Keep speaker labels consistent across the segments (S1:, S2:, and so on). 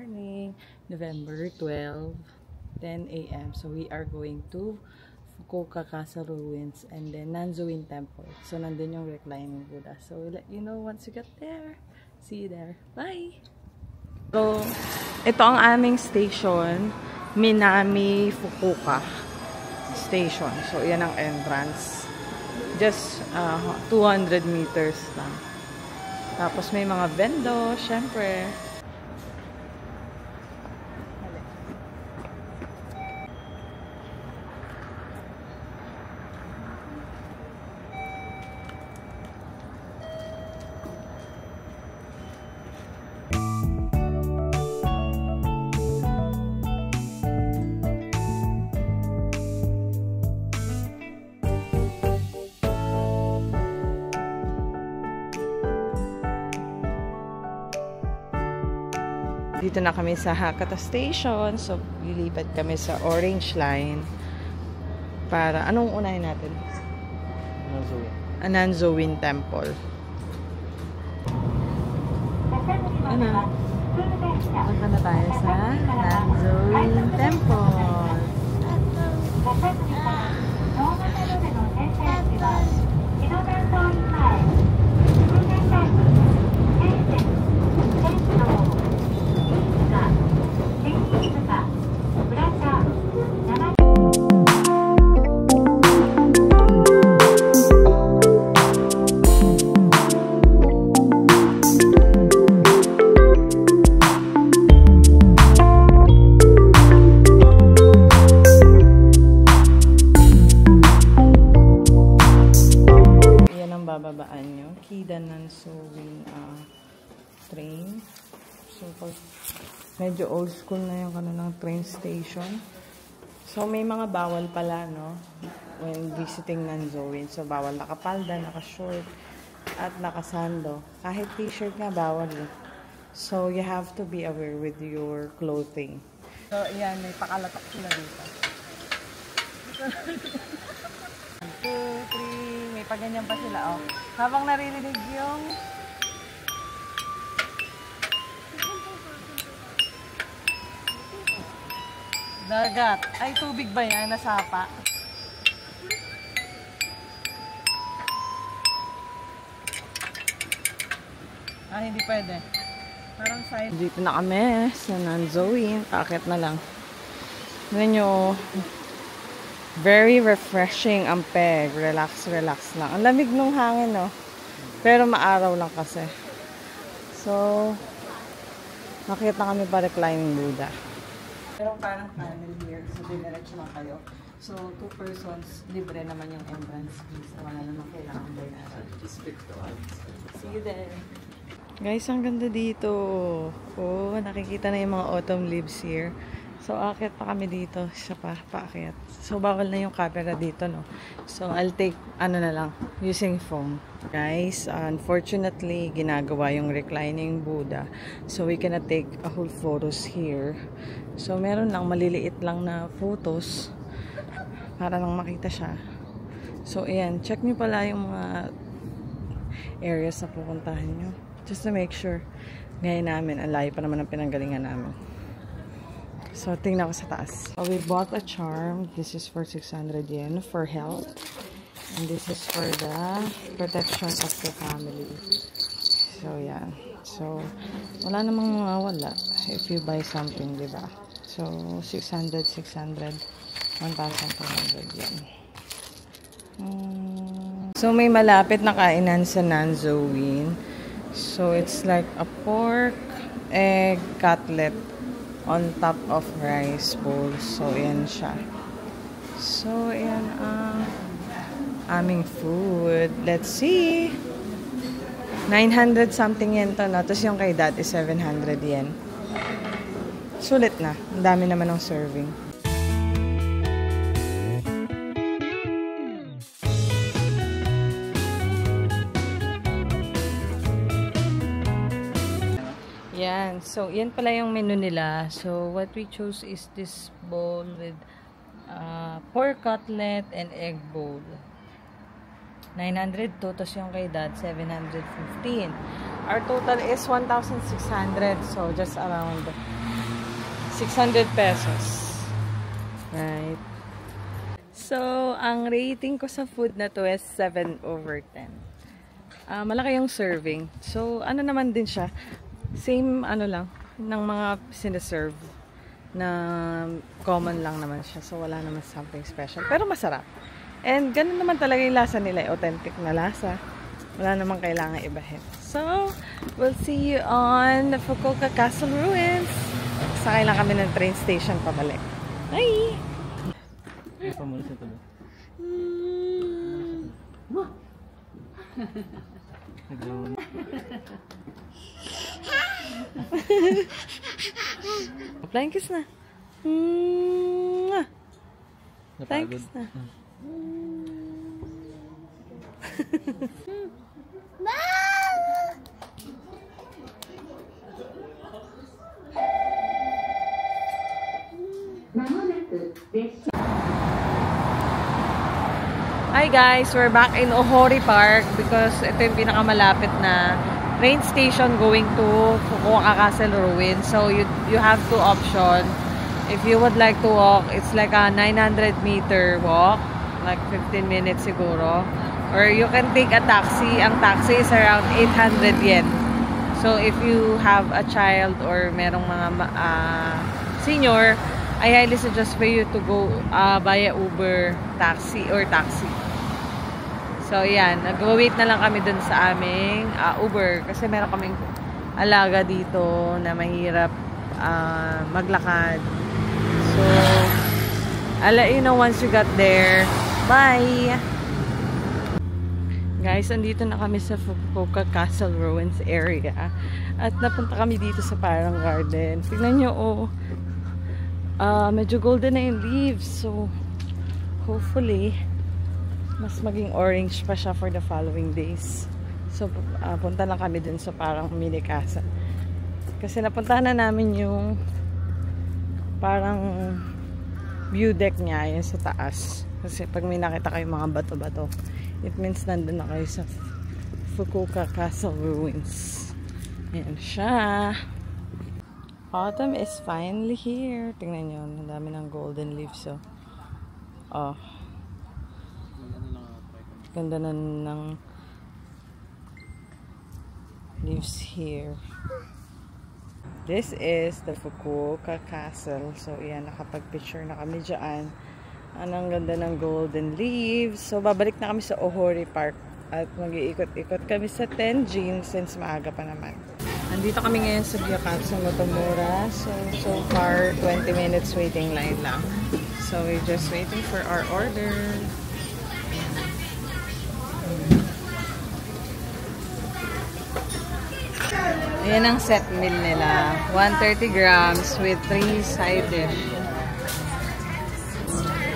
S1: morning, November 12, 10 a.m. So we are going to Fukuoka Castle Ruins and then Nanzoin Temple. So nandun yung reclining Buddha. So we'll let you know once you get there. See you there. Bye! So, ito ang aming station, Minami Fukuoka Station. So, yan ang entrance. Just 200 meters lang. Tapos may mga vendo, syempre. Dito na kami sa Hakata Station. So, lilipat kami sa Orange Line. Para, anong unahin natin? Nanzoin Temple. Ano? Punta na tayo sa Nanzoin Temple. Bababaan nyo. Kida Nanzoin train. So, medyo old school na yung kanilang train station. So, may mga bawal pala, no? When visiting Nanzoin. So, bawal nakapalda, nakashort, at nakasando. Kahit t-shirt nga, bawal eh. So, you have to be aware with your clothing. So, ayan, may pakalatak sila dito. 1, 2, 3, may paganyan pa sila, oh. Habang naririnig yung dagat. Ay, tubig ba yan? Nasapa. Hindi pwede. Parang side. Dito na kami sa Nanzoin. Kakit na lang. Tignan nyo. Very refreshing ang peg. Relax, relax lang. Ang lamig nung hangin, no? Pero maaraw lang kasi. So, nakita kami pa reclining Buddha. Pero parang panel here. So, diniretso na kayo. So, 2 persons, libre naman yung entrance fees. Wala naman kailangan bayaran. See you there. Guys, ang ganda dito. Oh, nakikita na yung mga autumn leaves here. So, akit pa kami dito. Siya pa, paakyat. So, bawal na yung camera dito, no? So, I'll take, ano na lang, using phone. Guys, unfortunately, ginagawa yung reclining Buddha. So, we cannot take a whole photos here. So, meron lang, maliliit lang na photos para lang makita siya. So, ayan, check nyo pala yung mga areas na pupuntahan nyo. Just to make sure, ngayon namin, alay pa naman ang pinanggalingan namin. So, tingnan ko sa taas. So, we bought a charm. This is for 600 yen for health. And this is for the protection of the family. So, yeah. So, wala namang mawawala if you buy something, diba? So, 600, 600, 1,200 yen. So, may malapit na kainan sa Nanzoin. So, it's like a pork, egg, cutlet on top of rice bowl. So, ayan siya. So, ayan ang aming food. Let's see. 900 something yen to, no? Tapos yung kay dad is 700 yen. Sulit na. Ang dami naman ng serving. Yan. So, yan pala yung menu nila. So, what we chose is this bowl with pork cutlet and egg bowl. 902, tapos yung kay dad, 715. Our total is 1,600. So, just around 600 pesos. Right. So, ang rating ko sa food na to is 7/10. Malaki yung serving. So, ano naman din siya. Same, ano lang, ng mga sinaserve na common lang naman siya. So, wala naman something special. Pero masarap. And ganun naman talaga yung lasa nila, authentic na lasa. Wala namang kailangan ibahin. So, we'll see you on the Fukuoka Castle Ruins. Sakay lang kami ng train station pabalik. Bye! Flying kiss na. Flying kiss na. Hi guys, we're back in Ohori Park because ito yung pinakamalapit na train station going to Fukuoka Castle Ruins. So you have two options. If you would like to walk, it's like a 900-meter walk, like 15 minutes siguro. Or you can take a taxi. Ang taxi is around 800 yen. So if you have a child or merong mga senior, I highly suggest for you to go via Uber, taxi. So yan, nag-wait na lang kami dun sa aming Uber kasi meron kaming alaga dito na mahirap maglakad. So, I'll let you know once you got there. Bye! Guys, andito na kami sa Fukuoka Castle Ruins area. At napunta kami dito sa parang garden. Tignan nyo, medyo golden na yung leaves. So, hopefully, mas maging orange pa siya for the following days. So, punta lang kami dun sa parang mini casa. Kasi napuntahan na namin yung parang view deck niya, yun sa taas. Kasi pag may nakita kayong mga bato-bato, it means nandun na kayo sa Fukuoka Castle Ruins. Ayan siya. Autumn is finally here. Tingnan nyo, ang dami ng golden leaves. So, ganda na ng leaves here. This is the Fukuoka Castle. So, yan, nakapag-picture na kami dyan. Ang ganda ng golden leaves. So, babalik na kami sa Ohori Park. At mag-iikot-ikot kami sa Tenjin since maaga pa naman. Andito kami ngayon sa Gyokatsu Motomura. So far, 20 minutes waiting line lang. So, we're just waiting for our order. Ayan ang set meal nila. 130 grams with 3 side dish.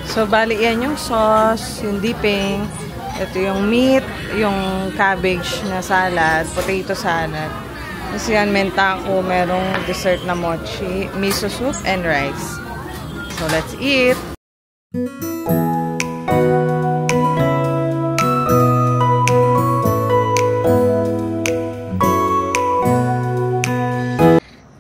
S1: So, bali yan yung sauce, yung dipping. Ito yung meat, yung cabbage na salad, potato salad. Tapos yan, mentako, merong dessert na mochi, miso soup, and rice. So, let's eat!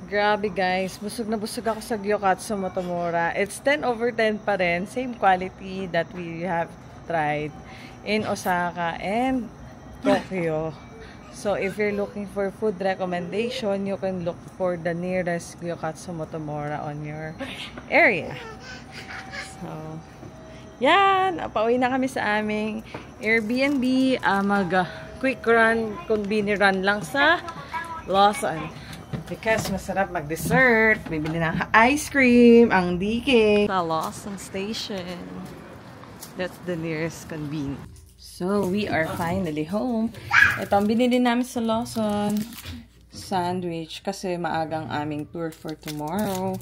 S1: Grabe guys, busog na busog ako sa Gyokatsu Motomura. It's 10/10 pa rin. Same quality that we have tried in Osaka and Tokyo. So if you're looking for food recommendation, you can look for the nearest Gyokatsu Motomura on your area. So, yan. Pauwi na kami sa aming Airbnb. Quick run, convenient run lang sa Lawson. Because masarap mag-dessert. Bibili ng ice cream, ang DK. Sa Lawson Station. That's the nearest convenience. So, we are finally home. Ito ang binili namin sa Lawson. Sandwich. Kasi maagang aming tour for tomorrow.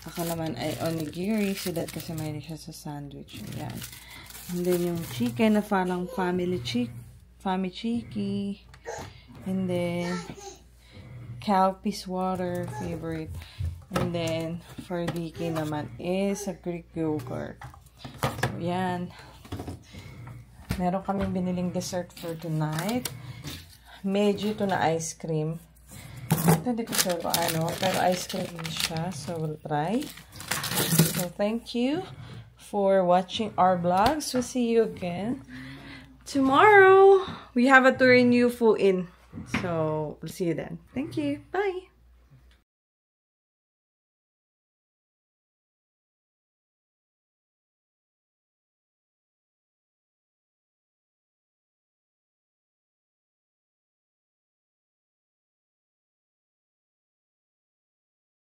S1: Ako naman ay onigiri. So, that kasi mahilig siya sa sandwich. Ayan. And then yung chicken na parang family chiki. And then Calpis water, favorite. And then, for DK naman is a Greek yogurt. So, yan. Meron kaming biniling dessert for tonight. Medyo ito na ice cream. Ito hindi ko sure kung ano, pero ice cream siya. So, we'll try. So, thank you for watching our vlogs. We'll see you again tomorrow. We have a tour in UFO Inn. So, we'll see you then. Thank you. Bye.